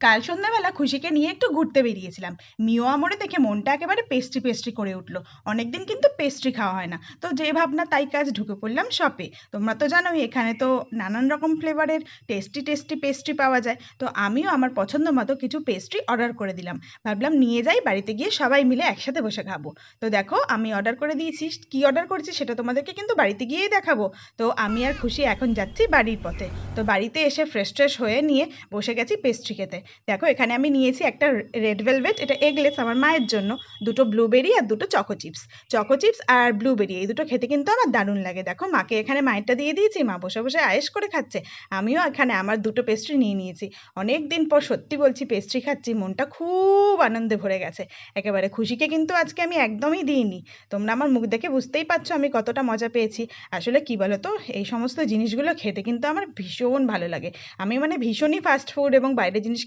কাল সন্ধ্যাবেলা খুশিকে নিয়ে একটু ঘুরতে বেরিয়েছিলাম। মিও আমরে দেখে মনটা একেবারে পেস্ট্রি পেস্ট্রি করে উঠলো। অনেকদিন কিন্তু পেস্ট্রি খাওয়া হয় না, তো যে ভাবনা তাই কাজ, ঢুকে পড়লাম শপে। তোমরা তো জানোই এখানে তো নানান রকম ফ্লেভারের টেস্টি টেস্টি পেস্ট্রি পাওয়া যায়, তো আমিও আমার পছন্দ মতো কিছু পেস্ট্রি অর্ডার করে দিলাম। ভাবলাম নিয়ে যাই, বাড়িতে গিয়ে সবাই মিলে একসাথে বসে খাবো। তো দেখো আমি অর্ডার করে দিয়েছি, কি অর্ডার করেছি সেটা তোমাদেরকে কিন্তু বাড়িতে গিয়েই দেখাবো। তো আমি আর খুশি এখন যাচ্ছি বাড়ির পথে। তো বাড়িতে এসে ফ্রেশ ট্রেশ হয়ে নিয়ে বসে গেছি পেস্ট্রি খেতে। দেখো এখানে আমি নিয়েছি একটা রেড ভেলভেট, এটা এগলেস আমার মায়ের জন্য, দুটো ব্লুবেরি আর দুটো চকো চিপস। চকো চিপস আর ব্লুবেরি এই দুটো খেতে কিন্তু আমার দারুণ লাগে। দেখো মাকে এখানে মায়েরটা দিয়ে দিয়েছি, মা বসে বসে আয়েশ করে খাচ্ছে। আমিও এখানে আমার দুটো পেস্ট্রি নিয়ে নিয়েছি। অনেক দিন পর সত্যি বলছি পেস্ট্রি খাচ্ছি, মনটা খুব আনন্দে ভরে গেছে একেবারে। খুশিকে কিন্তু আজকে আমি একদমই দিইনি। তোমরা আমার মুখ দেখে বুঝতেই পারছো আমি কতটা মজা পেয়েছি। আসলে কি বলো তো, এই সমস্ত জিনিসগুলো খেতে কিন্তু আমার ভীষণ ভালো লাগে। আমি মানে ভীষণই ফাস্ট ফুড এবং বাইরের জিনিস